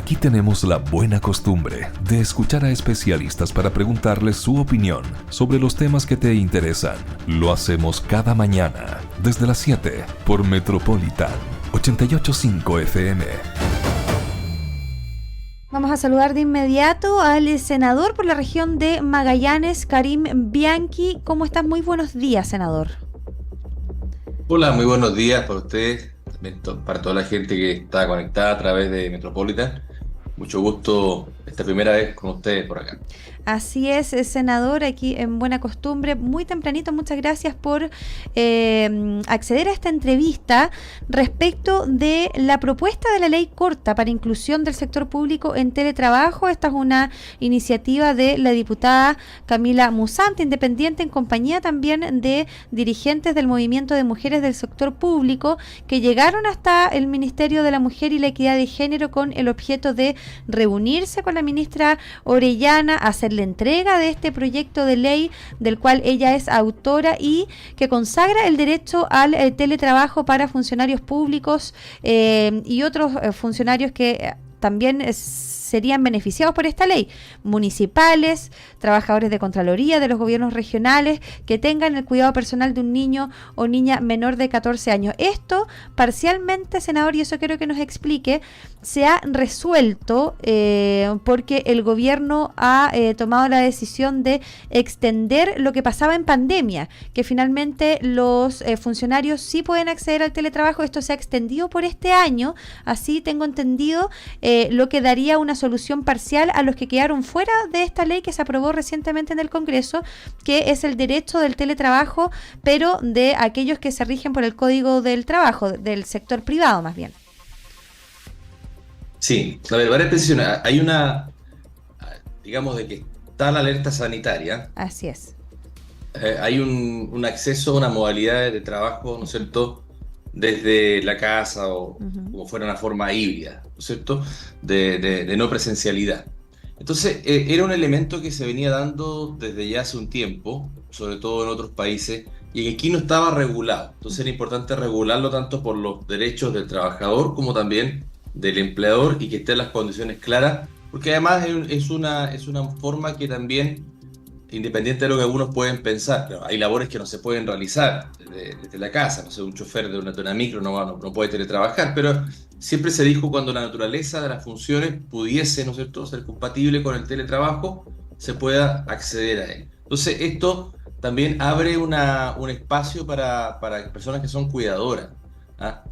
Aquí tenemos la buena costumbre de escuchar a especialistas para preguntarles su opinión sobre los temas que te interesan. Lo hacemos cada mañana, desde las 7, por Metropolitan 88.5 FM. Vamos a saludar de inmediato al senador por la región de Magallanes, Karim Bianchi. ¿Cómo estás? Muy buenos días, senador. Hola, muy buenos días para ustedes, también para toda la gente que está conectada a través de Metropolitan. Mucho gusto esta primera vez con ustedes por acá. Así es, senador, aquí en Buena Costumbre, muy tempranito, muchas gracias por acceder a esta entrevista respecto de la propuesta de la ley corta para inclusión del sector público en teletrabajo. Esta es una iniciativa de la diputada Camila Musante, independiente, en compañía también de dirigentes del movimiento de mujeres del sector público que llegaron hasta el Ministerio de la Mujer y la Equidad de Género con el objeto de reunirse con la ministra Orellana, hacerle entrega de este proyecto de ley del cual ella es autora y que consagra el derecho al teletrabajo para funcionarios públicos y otros funcionarios que también serían beneficiados por esta ley, municipales, trabajadores de Contraloría, de los gobiernos regionales, que tengan el cuidado personal de un niño o niña menor de 14 años. Esto parcialmente, senador, y eso quiero que nos explique, se ha resuelto porque el gobierno ha tomado la decisión de extender lo que pasaba en pandemia, que finalmente los funcionarios sí pueden acceder al teletrabajo. Esto se ha extendido por este año, así tengo entendido, lo que daría una solución parcial a los que quedaron fuera de esta ley que se aprobó recientemente en el Congreso, que es el derecho del teletrabajo, pero de aquellos que se rigen por el Código del Trabajo, del sector privado más bien. Sí, a ver, varias precisiones. Hay una, digamos, de que está la alerta sanitaria. Así es. Hay un acceso a una modalidad de trabajo, ¿no es cierto?, desde la casa o como fuera una forma híbrida, ¿no es cierto?, de no presencialidad. Entonces, era un elemento que se venía dando desde ya hace un tiempo, sobre todo en otros países, y que aquí no estaba regulado. Entonces era importante regularlo tanto por los derechos del trabajador como también del empleador y que estén las condiciones claras, porque además es una forma que también, independiente de lo que algunos pueden pensar, pero hay labores que no se pueden realizar desde la casa. No sé, un chofer de una micro no puede teletrabajar, pero siempre se dijo cuando la naturaleza de las funciones pudiese, ¿no es cierto?, ser compatible con el teletrabajo, se pueda acceder a él. Entonces esto también abre un espacio para personas que son cuidadoras, ¿ah?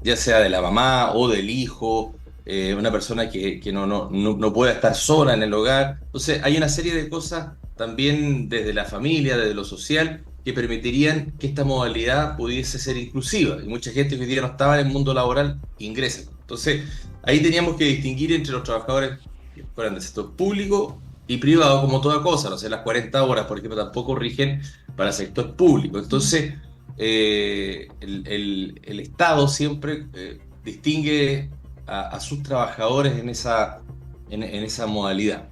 Ya sea de la mamá o del hijo, una persona que no pueda estar sola en el hogar. Entonces hay una serie de cosas también desde la familia, desde lo social, que permitirían que esta modalidad pudiese ser inclusiva. Y mucha gente que hoy día no estaba en el mundo laboral ingresa. Entonces ahí teníamos que distinguir entre los trabajadores que fueran del sector público y privado, como toda cosa. No sé, las 40 horas, por ejemplo, tampoco rigen para el sector público. Entonces el Estado siempre distingue a sus trabajadores en esa modalidad.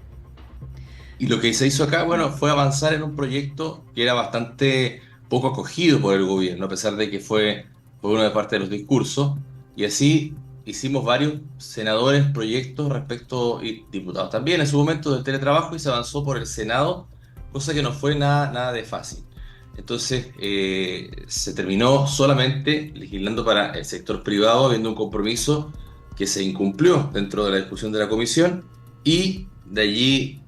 Y lo que se hizo acá, bueno, fue avanzar en un proyecto que era bastante poco acogido por el gobierno, a pesar de que fue una de parte de los discursos, y así hicimos varios senadores proyectos respecto, y diputados también en su momento, del teletrabajo, y se avanzó por el Senado, cosa que no fue nada de fácil. Entonces se terminó solamente legislando para el sector privado, habiendo un compromiso que se incumplió dentro de la discusión de la comisión, y de allí,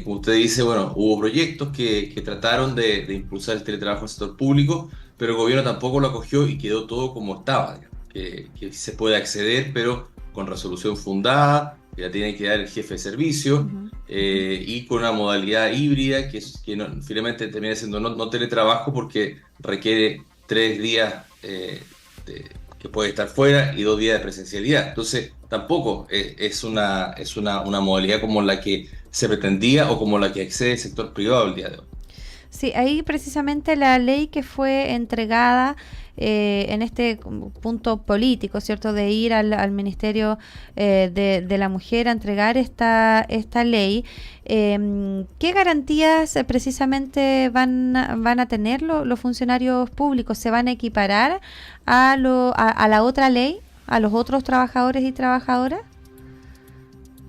como usted dice, bueno, hubo proyectos que trataron de impulsar el teletrabajo en el sector público, pero el gobierno tampoco lo acogió y quedó todo como estaba, digamos, que se puede acceder, pero con resolución fundada, que la tiene que dar el jefe de servicio, y con una modalidad híbrida que finalmente termina siendo no teletrabajo, porque requiere 3 días que puede estar fuera y 2 días de presencialidad. Entonces tampoco es una modalidad como la que se pretendía o como la que accede el sector privado el día de hoy. Sí, ahí precisamente la ley que fue entregada en este punto político, ¿cierto?, de ir al Ministerio de la Mujer a entregar esta ley. ¿Qué garantías precisamente van a tener los funcionarios públicos? ¿Se van a equiparar a la otra ley, a los otros trabajadores y trabajadoras?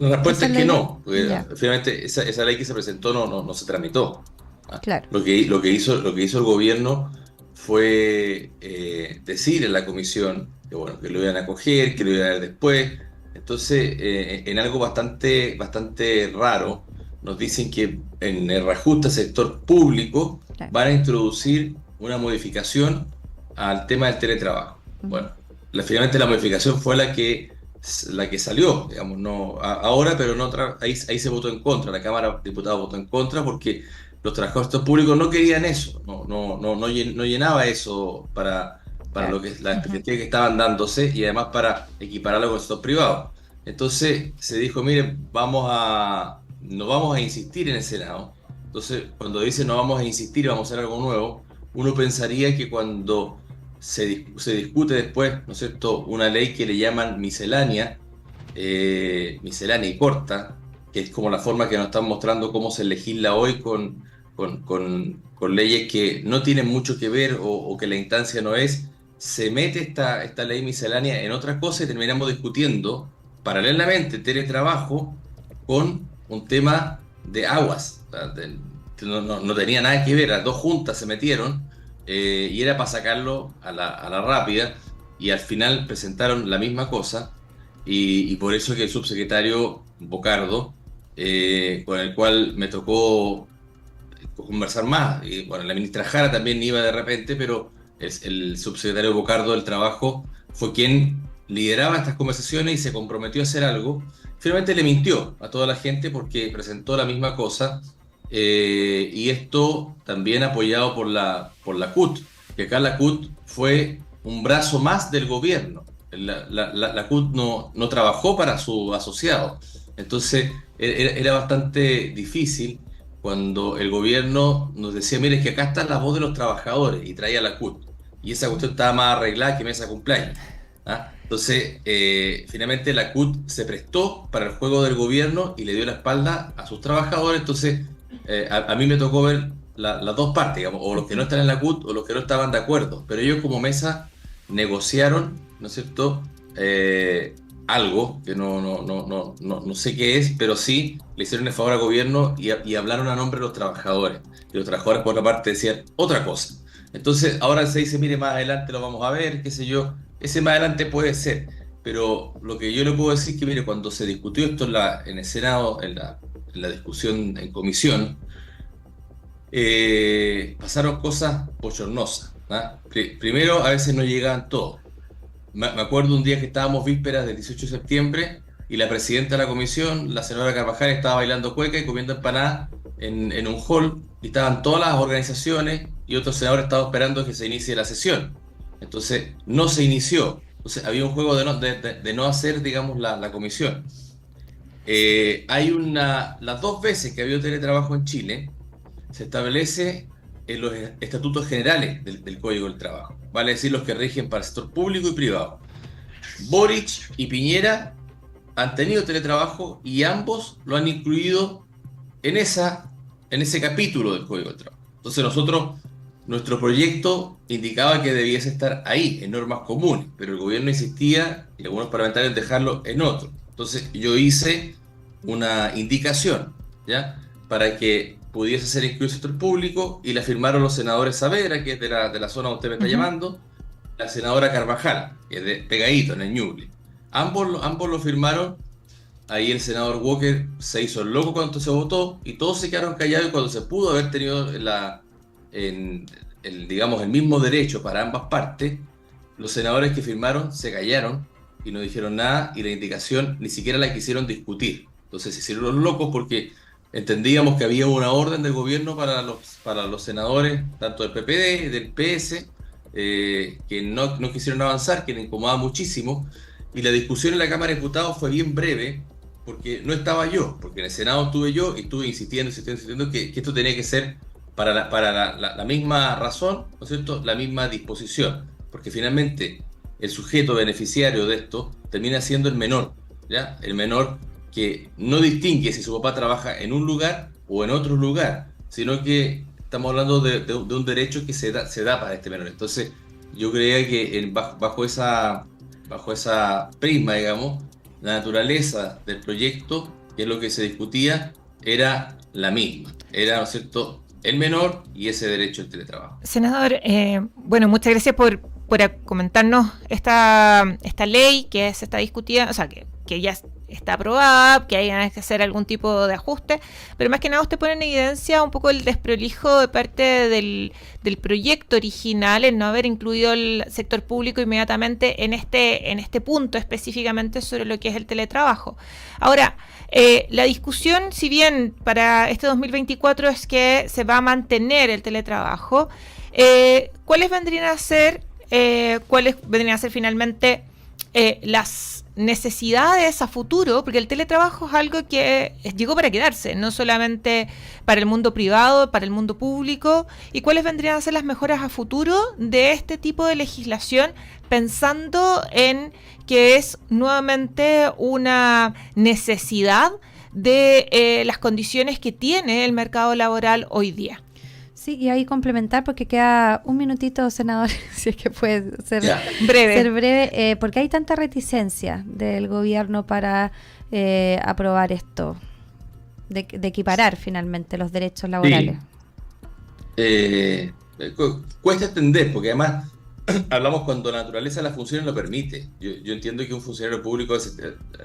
La respuesta Esa es es que la no, porque ya, finalmente esa ley que se presentó no se tramitó. ¿Ah? claro. Lo que hizo el gobierno fue decir en la comisión que, bueno, que lo iban a coger, que lo iban a ver después. Entonces, en algo bastante raro, nos dicen que en el reajuste al sector público Claro. van a introducir una modificación al tema del teletrabajo. Ujú. Bueno, finalmente la modificación fue la que salió, digamos, no ahora, pero no ahí se votó en contra, la Cámara de Diputados votó en contra porque los trabajadores públicos no querían eso, no llenaba eso para Claro. lo que es la Ujú. expectativa que estaban dándose y además para equipararlo con el sector privado. Entonces se dijo, miren, no vamos a insistir en el Senado. Entonces, cuando dice no vamos a insistir, vamos a hacer algo nuevo, uno pensaría que cuando se discute después, ¿no es cierto?, una ley que le llaman miscelánea y corta, que es como la forma que nos están mostrando cómo se legisla hoy con leyes que no tienen mucho que ver o que la instancia no es, se mete esta ley miscelánea en otras cosas y terminamos discutiendo paralelamente teletrabajo con un tema de aguas. O sea, no tenía nada que ver, las dos juntas se metieron y era para sacarlo a la rápida y al final presentaron la misma cosa y por eso que el subsecretario Bocardo, con el cual me tocó conversar más, y bueno, la ministra Jara también iba de repente, pero el subsecretario Bocardo del Trabajo fue quien lideraba estas conversaciones y se comprometió a hacer algo. Finalmente le mintió a toda la gente porque presentó la misma cosa y esto también apoyado por la CUT, que acá la CUT fue un brazo más del gobierno. La CUT no trabajó para su asociado. Entonces era bastante difícil cuando el gobierno nos decía, mire, es que acá está la voz de los trabajadores y traía la CUT. Y esa cuestión estaba más arreglada que mesa cumpleaños. ¿Ah? Entonces, finalmente la CUT se prestó para el juego del gobierno y le dio la espalda a sus trabajadores. Entonces, a mí me tocó ver las dos partes, digamos, o los que no están en la CUT o los que no estaban de acuerdo. Pero ellos como mesa negociaron, ¿no es cierto? Algo que no sé qué es, pero sí le hicieron el favor al gobierno y hablaron a nombre de los trabajadores. Y los trabajadores, por otra parte, decían otra cosa. Entonces, ahora se dice, mire, más adelante lo vamos a ver, qué sé yo. Ese más adelante puede ser. Pero lo que yo le puedo decir es que, mire, cuando se discutió esto en el Senado, en la discusión en comisión, pasaron cosas bochornosas. ¿Ah? Primero, a veces no llegaban todos. Me acuerdo un día que estábamos vísperas del 18 de septiembre y la presidenta de la comisión, la senadora Carvajal, estaba bailando cueca y comiendo empanadas en un hall y estaban todas las organizaciones y otros senadores estaban esperando que se inicie la sesión. Entonces no se inició. Entonces había un juego de no hacer, digamos, la comisión. Las dos veces que ha habido teletrabajo en Chile, se establece en los estatutos generales del Código del Trabajo, vale decir, los que rigen para el sector público y privado. Boric y Piñera han tenido teletrabajo y ambos lo han incluido en ese capítulo del Código del Trabajo. Entonces nuestro proyecto indicaba que debiese estar ahí, en normas comunes, pero el gobierno insistía y algunos parlamentarios en dejarlo en otro. Entonces yo hice una indicación, ¿ya?, para que pudiese ser incluido el sector público y la firmaron los senadores Saavedra, que es de la zona donde usted me está Ujú. llamando, la senadora Carvajal, que es de pegadito en el Ñuble. Ambos lo firmaron. Ahí el senador Walker se hizo el loco cuando se votó y todos se quedaron callados y cuando se pudo haber tenido digamos, el mismo derecho para ambas partes, los senadores que firmaron se callaron y no dijeron nada y la indicación ni siquiera la quisieron discutir. Entonces se hicieron los locos porque entendíamos que había una orden del gobierno para los senadores, tanto del PPD, del PS, que no quisieron avanzar, que les incomodaba muchísimo. Y la discusión en la Cámara de Diputados fue bien breve, porque no estaba yo, porque en el Senado estuve yo y estuve insistiendo que esto tenía que ser para la misma razón, ¿no es cierto?, la misma disposición, porque finalmente el sujeto beneficiario de esto termina siendo el menor, ¿ya? El menor que no distingue si su papá trabaja en un lugar o en otro lugar, sino que estamos hablando de un derecho que se da para este menor. Entonces, yo creía que bajo esa prisma, digamos, la naturaleza del proyecto, que es lo que se discutía, era la misma. Era, ¿no es cierto?, el menor y ese derecho al teletrabajo. Senador, bueno, muchas gracias por comentarnos esta ley que se está discutiendo, o sea, que ya está aprobada, que hay que hacer algún tipo de ajuste, pero más que nada usted pone en evidencia un poco el desprolijo de parte del proyecto original, en no haber incluido el sector público inmediatamente en este punto específicamente sobre lo que es el teletrabajo. Ahora, la discusión, si bien para este 2024 es que se va a mantener el teletrabajo, ¿cuáles vendrían a ser finalmente las necesidades a futuro? Porque el teletrabajo es algo que llegó para quedarse, no solamente para el mundo privado, para el mundo público. ¿Y cuáles vendrían a ser las mejoras a futuro de este tipo de legislación, pensando en que es nuevamente una necesidad de las condiciones que tiene el mercado laboral hoy día? Sí, y ahí complementar, porque queda un minutito, senador, si es que puede ser breve, porque hay tanta reticencia del gobierno para aprobar esto, de equiparar finalmente los derechos laborales. Sí. Cuesta entender, porque además hablamos cuando la naturaleza de las funciones lo permite. Yo entiendo que un funcionario público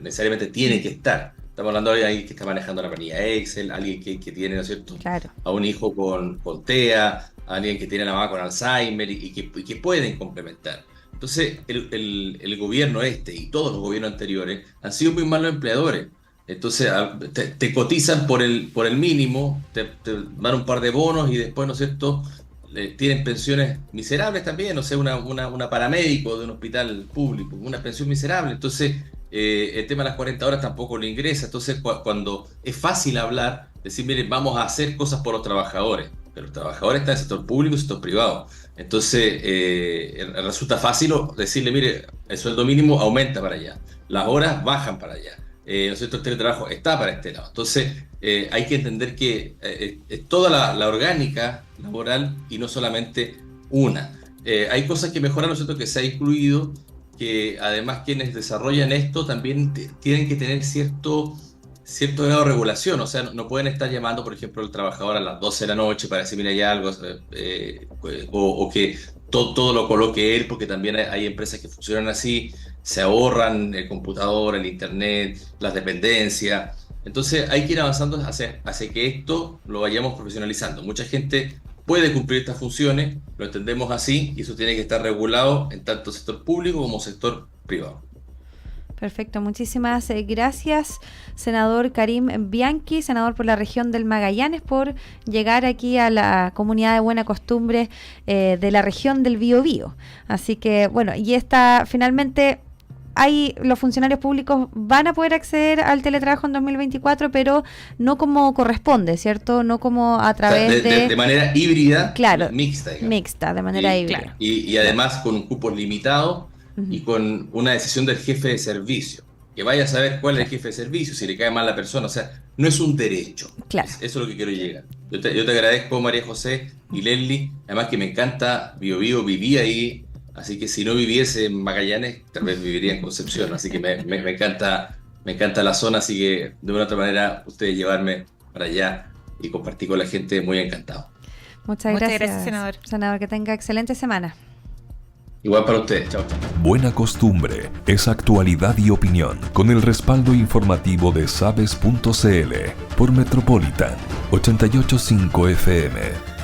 necesariamente tiene que estar. Estamos hablando de alguien que está manejando la planilla Excel, alguien que tiene, ¿no es cierto?, claro, a un hijo con TEA, a alguien que tiene a la mamá con Alzheimer y que pueden complementar. Entonces, el gobierno y todos los gobiernos anteriores han sido muy malos empleadores. Entonces, te cotizan por el mínimo, te dan un par de bonos y después, ¿no es cierto?, tienen pensiones miserables también, no sé, una paramédico de un hospital público, una pensión miserable. Entonces, el tema de las 40 horas tampoco lo ingresa. Entonces, cuando es fácil hablar, decir, miren, vamos a hacer cosas por los trabajadores, pero los trabajadores están en el sector público y el sector privado. Entonces, resulta fácil decirle, mire, el sueldo mínimo aumenta para allá, las horas bajan para allá. ¿No es cierto? El teletrabajo está para este lado. Entonces, hay que entender que es toda la orgánica laboral y no solamente una. Hay cosas que mejoran, ¿no es cierto?, que se ha incluido, que además quienes desarrollan esto también tienen que tener cierto grado de regulación. O sea, no pueden estar llamando, por ejemplo, al trabajador a las 12 de la noche para decir, mira, hay algo, o que todo lo coloque él, porque también hay empresas que funcionan así, se ahorran el computador, el internet, las dependencias. Entonces hay que ir avanzando hacia que esto lo vayamos profesionalizando. Mucha gente puede cumplir estas funciones, lo entendemos así, y eso tiene que estar regulado en tanto sector público como sector privado. Perfecto, muchísimas gracias, senador Karim Bianchi, senador por la región del Magallanes, por llegar aquí a la comunidad de Buena Costumbre de la región del Biobío. Así que, bueno, y finalmente los funcionarios públicos van a poder acceder al teletrabajo en 2024, pero no como corresponde, ¿cierto? No como a través de manera híbrida, claro, mixta, digamos. Mixta, de manera híbrida. Claro. Y además con un cupo limitado y con una decisión del jefe de servicio. Que vaya a saber cuál es el jefe de servicio, si le cae mal a la persona. O sea, no es un derecho. Claro. Eso es lo que quiero llegar. Yo te agradezco, María José y Leslie. Además que me encanta Biobío, viví ahí. Así que si no viviese en Magallanes, tal vez viviría en Concepción. Así que me encanta la zona. Así que de una u otra manera, ustedes llevarme para allá y compartir con la gente, muy encantado. Muchas gracias, senador. Senador, que tenga excelente semana. Igual para ustedes. Chao. Buena Costumbre es actualidad y opinión, con el respaldo informativo de sabes.cl por Metropolitan 88.5 FM.